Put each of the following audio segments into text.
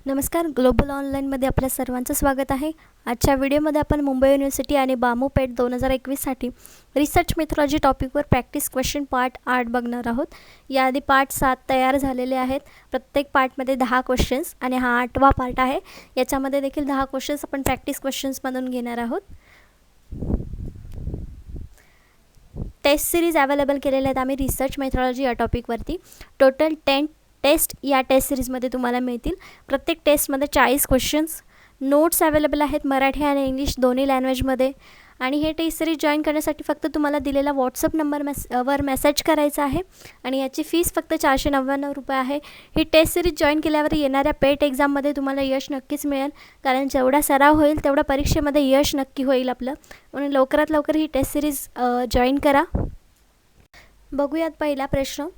नमस्कार. ग्लोबल ऑनलाईनमध्ये आपल्या सर्वांचं स्वागत आहे. आजच्या व्हिडिओमध्ये आपण मुंबई युनिव्हर्सिटी आणि बामू पेट 2021साठी रिसर्च मेथॉलॉजी टॉपिकवर प्रॅक्टिस क्वेश्चन पार्ट 8 बघणार आहोत. याआधी पार्ट 7 तयार झालेले आहेत. प्रत्येक पार्टमध्ये 10 क्वेश्चन्स आणि हा 8वा पार्ट आहे. याच्यामध्ये देखील 10 क्वेश्चन्स आपण प्रॅक्टिस क्वेश्चन्समधून घेणार आहोत. टेस्ट सिरीज अवेलेबल केलेले आहेत आम्ही रिसर्च मेथॉलॉजी या टॉपिकवरती. टोटल 10 टेस्ट या टेस्ट सिरीजमध्ये तुम्हाला मिळतील. प्रत्येक टेस्टमध्ये 40 क्वेश्चन्स. नोट्स अवेलेबल आहेत मराठी आणि इंग्लिश दोन्ही लँग्वेजमध्ये. आणि हे टेस्ट सिरीज जॉईन करण्यासाठी फक्त तुम्हाला दिलेला व्हॉट्सअप नंबर मेसेज करायचा आहे आणि याची फीस फक्त 499 रुपये आहे. ही टेस्ट सिरीज जॉईन केल्यावर येणाऱ्या पेट एक्झाममध्ये तुम्हाला यश नक्कीच मिळेल, कारण जेवढा सराव होईल तेवढा परीक्षेमध्ये यश नक्की होईल आपलं. म्हणून लवकरात लवकर ही टेस्ट सिरीज जॉईन करा. बघूयात पहिला प्रश्न.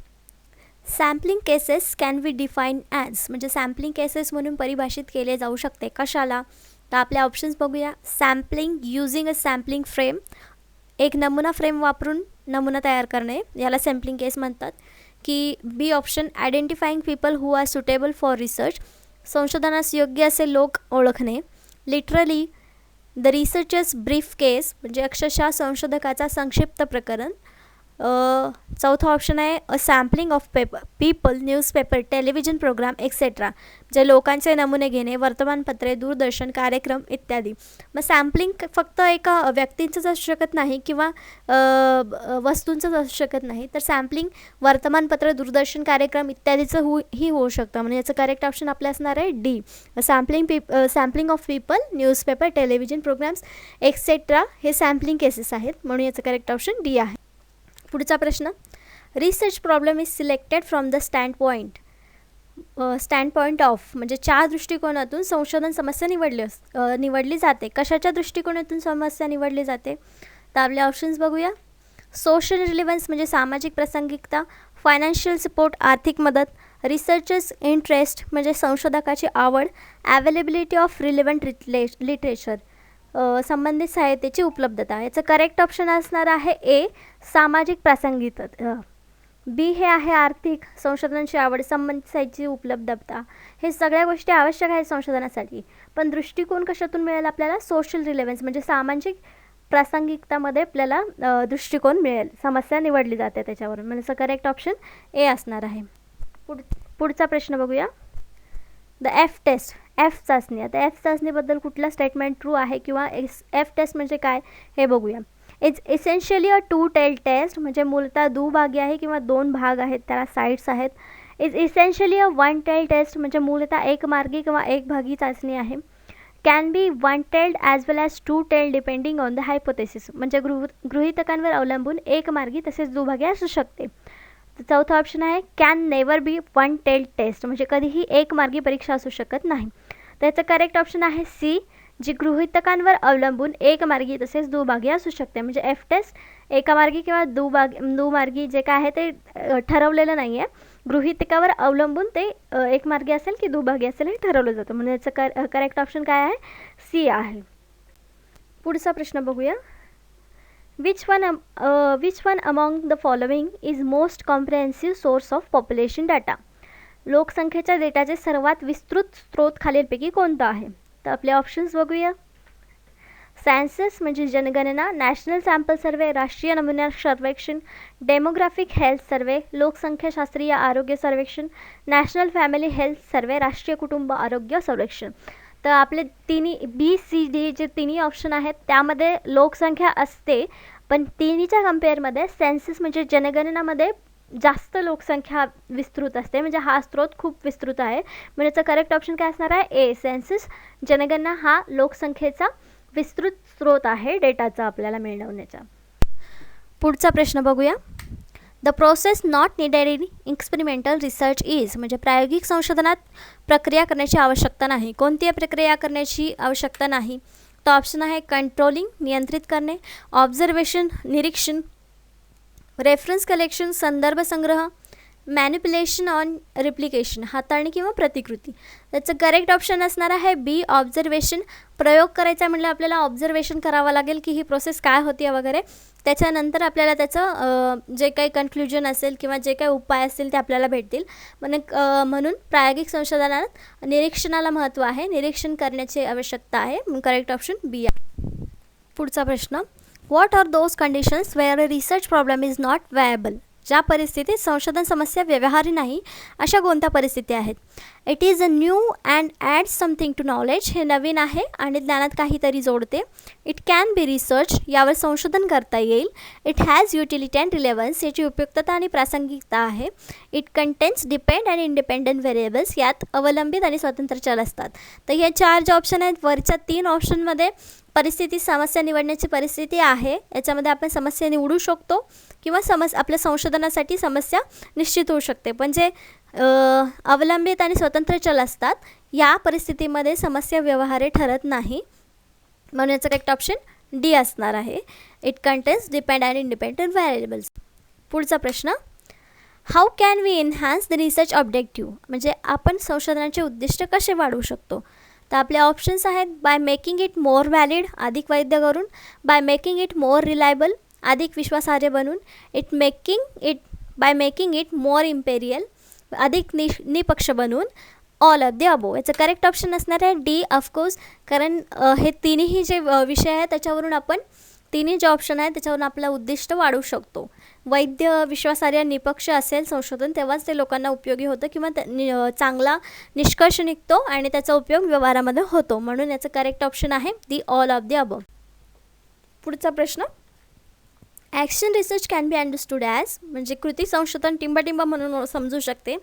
Sampling cases can be define as, म्हणजे सॅम्पलिंग केसेस म्हणून परिभाषित केले जाऊ शकते कशाला. तर आपले ऑप्शन्स बघूया. सॅम्पलिंग युजिंग अ सॅम्पलिंग फ्रेम, एक नमुना फ्रेम वापरून नमुना तयार करणे, याला सॅम्पलिंग केस म्हणतात. की B option identifying people who are suitable for research, संशोधनास योग्य असे लोक ओळखणे. Literally the researcher's brief case, म्हणजे अक्षरशः संशोधकाचा संक्षिप्त प्रकरण. चौथा ऑप्शन आहे a sampling of people, newspaper, television program etcetera, जे लोकांचे नमुने घेणे, वर्तमानपत्रे, दूरदर्शन कार्यक्रम इत्यादी. मग सॅम्पलिंग फक्त एका व्यक्तींचंच असू शकत नाही किंवा वस्तूंचंच असू शकत नाही, तर सॅम्पलिंग वर्तमानपत्र, दूरदर्शन कार्यक्रम इत्यादीचं ही होऊ शकतं. म्हणजे याचं करेक्ट ऑप्शन आपलं असणार आहे D. Sampling of people, newspaper, television programs etcetera हे सॅम्पलिंग केसेस आहेत, म्हणून याचं करेक्ट ऑप्शन डी आहे. पुढचा प्रश्न. Research problem is selected from the standpoint of, म्हणजे 4 दृष्टिकोनातून संशोधन समस्या निवडली जाते. कशाच्या दृष्टिकोनातून समस्या निवडली जाते, तर आपले ऑप्शन्स बघूया. सोशल रिलेव्हन्स, म्हणजे सामाजिक प्रासंगिकता. फायनान्शियल सपोर्ट, आर्थिक मदत. रिसर्चर्स इंटरेस्ट, म्हणजे संशोधकाची आवड. अवेलेबिलिटी ऑफ रिलेव्हंट लिटरेचर, संबंधित साहित्याची उपलब्धता. याचं करेक्ट ऑप्शन असणार आहे ए, सामाजिक प्रासंगिकता. बी हे आहे आर्थिक, संशोधनाची आवड, संबंधित साहित्याची उपलब्धता. हे सगळ्या गोष्टी आवश्यक आहेत संशोधनासाठी, पण दृष्टिकोन कशातून मिळेल आपल्याला, सोशल रिलेव्हन्स, म्हणजे सामाजिक प्रासंगिकतामध्ये आपल्याला दृष्टिकोन मिळेल. समस्या निवडली जाते त्याच्यावरून, म्हणजे याचं करेक्ट ऑप्शन ए असणार आहे. पुढचा प्रश्न बघूया. द एफ टेस्ट, एफ चाचणी. आता एफ चाचणीबद्दल कुठला स्टेटमेंट ट्रू आहे किंवा एफ टेस्ट म्हणजे काय हे बघूया. It's essentially a 2 tail test, म्हणजे मूलतः दुभागी आहे किंवा 2 भाग आहेत, त्याला साईड्स आहेत. It's essentially a 1 tail test, म्हणजे मूलतः एक मार्गी किंवा एक भागी चाचणी आहे. Can be 1 tailed as well as 2 tailed depending on the hypothesis, म्हणजे गृहीतकांवर अवलंबून एक मार्गी तसेच दुभागी असू शकते. चौथा ऑप्शन आहे can never be 1 tailed test, म्हणजे कधीही एक मार्गी परीक्षा असू शकत नाही. त्याचं करेक्ट ऑप्शन आहे सी, जी गृहीतकांवर अवलंबून एक मार्गी तसेच दुभागी असू शकते. म्हणजे एफ टेस्ट एकामार्गी किंवा दुमार्गी जे काय आहे ते ठरवलेलं नाही आहे. गृहीतकावर अवलंबून ते एक मार्गी असेल की दुभागी असेल हे ठरवलं जातं, म्हणजे याचं करेक्ट ऑप्शन काय आहे, सी आहे. पुढचा प्रश्न बघूया. Which one among the following is most comprehensive source of population data, लोकसंख्येच्या डेटाचे सर्वात विस्तृत स्रोत खालीलपैकी कोणता आहे. तर आपले ऑप्शन्स बघूया. सेन्सस, म्हणजे जनगणना. नॅशनल सॅम्पल सर्वे, राष्ट्रीय नमुना सर्वेक्षण. डेमोग्राफिक हेल्थ सर्वे, लोकसंख्याशास्त्रीय आरोग्य सर्वेक्षण. नॅशनल फॅमिली हेल्थ सर्वे, राष्ट्रीय कुटुंब आरोग्य सर्वेक्षण. तर आपले तिन्ही बी सी डी जे तिन्ही ऑप्शन आहेत त्यामध्ये लोकसंख्या असते, पण तिन्हीच्या कम्पेअरमध्ये सेन्सस म्हणजे जनगणनामध्ये जास्त लोकसंख्या विस्तृत असते, म्हणजे हा स्रोत खूप विस्तृत आहे. म्हणजे याचा करेक्ट ऑप्शन काय असणार आहे, ए, सेन्सस. जनगणना हा लोकसंख्येचा विस्तृत स्रोत आहे डेटाचा आपल्याला मिळवण्याचा. पुढचा प्रश्न बघूया. The process not needed in experimental research is, म्हणजे प्रायोगिक संशोधनात प्रक्रिया करण्याची आवश्यकता नाही. कोणती प्रक्रिया करण्याची आवश्यकता नाही, तो ऑप्शन आहे कंट्रोलिंग, नियंत्रित करणे. ऑब्झर्वेशन, निरीक्षण. रेफरन्स कलेक्शन, संदर्भ संग्रह. मॅनिप्युलेशन ऑन रिप्लिकेशन, हाताळणी किंवा प्रतिकृती. त्याचं करेक्ट ऑप्शन असणार आहे बी, ऑब्झर्वेशन. प्रयोग करायचा म्हटलं आपल्याला ऑब्झर्वेशन करावं लागेल की ही प्रोसेस काय होती वगैरे. त्याच्यानंतर आपल्याला त्याचं जे काही कन्क्ल्युजन असेल किंवा जे काही उपाय असतील ते आपल्याला भेटतील. म्हणून प्रायोगिक संशोधनात निरीक्षणाला महत्त्व आहे, निरीक्षण करण्याची आवश्यकता आहे. म्हणून करेक्ट ऑप्शन बी आहे. पुढचा प्रश्न, what are those conditions where a research problem is not viable. ज्या परिस्थितीत संशोधन समस्या व्यवहारी नाही अशा कोणत्या परिस्थिती आहेत. It is a new and add something to knowledge. हे नवीन आहे आणि ज्ञानात काहीतरी जोडते. It can be research. यावर संशोधन करता येईल. It has utility and relevance. याची उपयुक्तता आणि प्रासंगिकता आहे. It contains depend and independent variables. यात अवलंबित आणि स्वतंत्र चल असतात. तर हे 4 जे ऑप्शन आहेत वरच्या 3 ऑप्शनमध्ये परिस्थिती समस्या निवडण्याची परिस्थिती आहे. याच्यामध्ये आपण समस्या निवडू शकतो किंवा आपल्या संशोधनासाठी समस्या निश्चित होऊ शकते. पण जे अवलंबित आणि स्वतंत्र चल असतात या परिस्थितीमध्ये समस्या व्यवहार्य ठरत नाही. म्हणून याचं करेक्ट ऑप्शन डी असणार आहे. It contains depend and independent variables. पुढचा प्रश्न, how can we enhance the research objective. म्हणजे आपण संशोधनाचे उद्दिष्ट कसे वाढवू शकतो. तर आपले ऑप्शन्स आहेत by making it more valid, अधिक वैध करून. By making it more reliable, अधिक विश्वासार्ह बनून. By making it more imperial, अधिक निपक्ष बनवून. All of the above. याचं करेक्ट ऑप्शन असणार आहे डी ऑफकोर्स. कारण हे तिन्ही जे विषय आहेत त्याच्यावरून आपण तिन्ही जे ऑप्शन आहेत त्याच्यावरून आपलं उद्दिष्ट वाढवू शकतो. वैद्य, विश्वासार्ह, निपक्ष असेल संशोधन तेव्हाच ते लोकांना उपयोगी होतं किंवा चांगला निष्कर्ष निघतो आणि त्याचा उपयोग व्यवहारामध्ये होतो. म्हणून याचं करेक्ट ऑप्शन आहे the all of the above. पुढचा प्रश्न, action research can be understood as. म्हणजे कृती संशोधन टिंबटिंब म्हणून समजू शकते.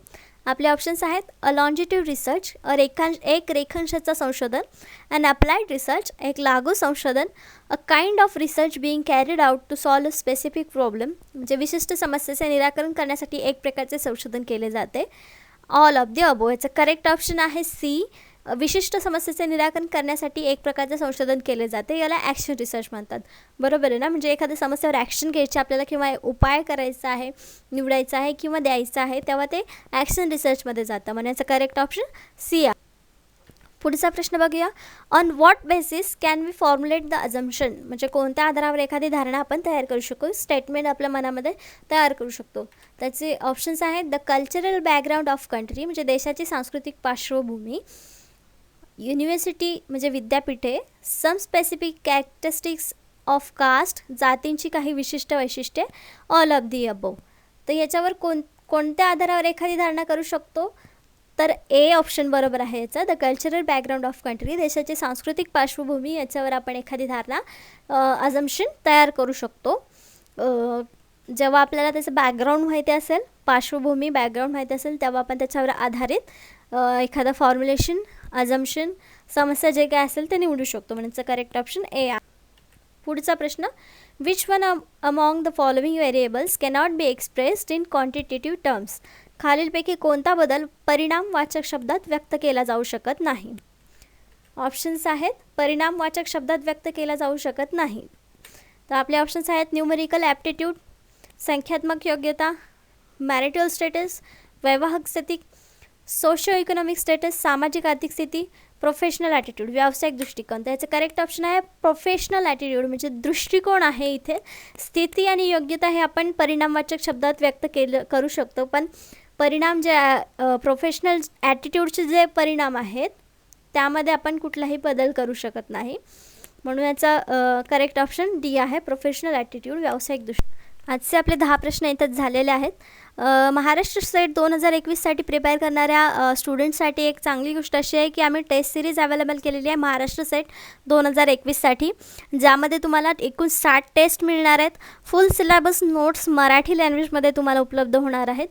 आपले ऑप्शन्स आहेत अ लॉन्जिट्यूड रिसर्च, एक रेखांशाचं संशोधन. अन अप्लाइड रिसर्च, एक लागू संशोधन. A kind of research being carried out to solve a specific problem. म्हणजे विशिष्ट समस्येचे निराकरण करण्यासाठी एक प्रकारचे संशोधन केले जाते. All of the above. याचं करेक्ट ऑप्शन आहे सी, विशिष्ट समस्येचे निराकरण करण्यासाठी एक प्रकारचे संशोधन केले जाते. याला ॲक्शन रिसर्च म्हणतात. बरोबर आहे ना. म्हणजे एखाद्या समस्येवर ॲक्शन घ्यायची आपल्याला किंवा उपाय करायचा आहे, निवडायचा आहे किंवा द्यायचा आहे तेव्हा ते ॲक्शन रिसर्चमध्ये जातं. म्हणजे याचं करेक्ट ऑप्शन सी आहे. पुढचा प्रश्न बघूया, on what basis can we formulate the assumption. म्हणजे कोणत्या आधारावर एखादी धारणा आपण तयार करू शकतो, स्टेटमेंट आपल्या मनामध्ये तयार करू शकतो. त्याचे ऑप्शन्स आहेत the cultural background of country, म्हणजे देशाची सांस्कृतिक पार्श्वभूमी. युनिव्हर्सिटी म्हणजे विद्यापीठे. Some specific characteristics of caste, जातींची काही विशिष्ट वैशिष्ट्ये. All of the above. तर याच्यावर कोणत्या आधारावर एखादी धारणा करू शकतो, तर ए ऑप्शन बरोबर आहे याचा. The cultural background of country, देशाची सांस्कृतिक पार्श्वभूमी, याच्यावर आपण एखादी धारणा अजम्पशन तयार करू शकतो. जेव्हा आपल्याला त्याचं बॅकग्राऊंड माहिती असेल, पार्श्वभूमी बॅकग्राऊंड माहिती असेल तेव्हा आपण त्याच्यावर आधारित एखादं फॉर्म्युलेशन, अजम्पशन, समस्या जे काय असेल ते निवडू शकतो. म्हणजे करेक्ट ऑप्शन ए आहे. पुढचा प्रश्न, which one among the following variables cannot be expressed in quantitative terms. खालीलपैकी कोणता बदल परिणामवाचक शब्दात व्यक्त केला जाऊ शकत नाही. ऑप्शन्स आहेत परिणामवाचक शब्दात व्यक्त केला जाऊ शकत नाही. तर आपले ऑप्शन्स आहेत न्यूमेरिकल ॲप्टिट्यूड, संख्यात्मक योग्यता, मॅरिटल स्टेटस, वैवाहिक स्थिती, सोशो इकॉनॉमिक स्टेटस, सामाजिक आर्थिक स्थिती, प्रोफेशनल ॲटिट्यूड, व्यावसायिक दृष्टिकोन. तर याचं करेक्ट ऑप्शन आहे प्रोफेशनल ॲटिट्यूड. म्हणजे दृष्टिकोन आहे इथे. स्थिती आणि योग्यता हे आपण परिणामवाचक शब्दात व्यक्त करू शकतो, पण परिणाम जे प्रोफेशनल ॲटिट्यूडचे जे परिणाम आहेत त्यामध्ये आपण कुठलाही बदल करू शकत नाही. म्हणून याचा करेक्ट ऑप्शन डी आहे, प्रोफेशनल ॲटिट्यूड, व्यावसायिक दृष्टी. आजचे आपले 10 प्रश्न इथंच झालेले आहेत. महाराष्ट्र सेट 2021साठी प्रिपेअर करणाऱ्या स्टुडंट्ससाठी एक चांगली गोष्ट अशी आहे की आम्ही टेस्ट सिरीज अवेलेबल केलेली आहे महाराष्ट्र सेट 2021साठी, ज्यामध्ये तुम्हाला एकूण 60 टेस्ट मिळणार आहेत. फुल सिलेबस नोट्स मराठी लँग्वेजमध्ये तुम्हाला उपलब्ध होणार आहेत.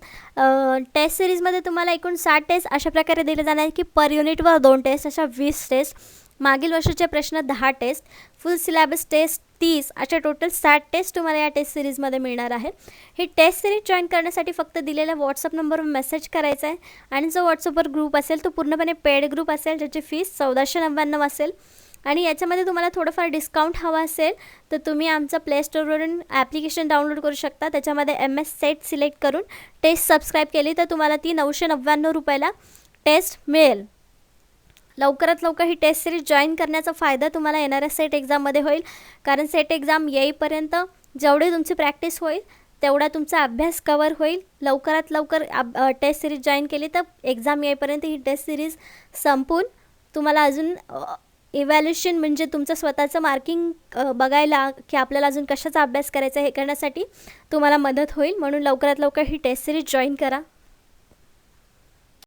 टेस्ट सिरीजमध्ये तुम्हाला एकूण 60 टेस्ट अशा प्रकारे दिले जाणार आहेत की पर युनिटवर 2 टेस्ट, अशा 20 टेस्ट. मागील वर्षाचे प्रश्न 10 टेस्ट, फुल सिलेबस टेस्ट 30, अशा टोटल 60 टेस्ट तुम्हाला या टेस्ट सिरीजमध्ये मिळणार आहे. ही टेस्ट सिरीज जॉईन करण्यासाठी फक्त दिलेल्या व्हॉट्सअप नंबरवर मेसेज करायचा आहे आणि जो व्हॉट्सअपवर ग्रुप असेल तो पूर्णपणे पेड ग्रुप असेल, ज्याची फीस 1499 असेल. आणि याच्यामध्ये तुम्हाला थोडंफार डिस्काउंट हवा असेल तर तुम्ही आमचं प्ले स्टोरवरून ॲप्लिकेशन डाउनलोड करू शकता. त्याच्यामध्ये MS सेट सिलेक्ट करून टेस्ट सबस्क्राईब केली तर तुम्हाला ती 999 रुपयाला टेस्ट मिळेल. लवकरात लवकर ही टेस्ट सिरीज जॉईन करण्याचा फायदा तुम्हाला येणाऱ्या सेट एक्झाममध्ये होईल. कारण सेट एक्झाम येईपर्यंत जेवढी तुमची प्रॅक्टिस होईल तेवढा तुमचा अभ्यास कवर होईल. लवकरात लवकर टेस्ट सिरीज जॉईन केली तर एक्झाम येईपर्यंत ही टेस्ट सिरीज संपून तुम्हाला अजून इव्हॅल्युएशन म्हणजे तुमचं स्वतःचं मार्किंग बघायला की आपल्याला अजून कशाचा अभ्यास करायचा हे करण्यासाठी तुम्हाला मदत होईल. म्हणून लवकरात लवकर ही टेस्ट सिरीज जॉईन करा.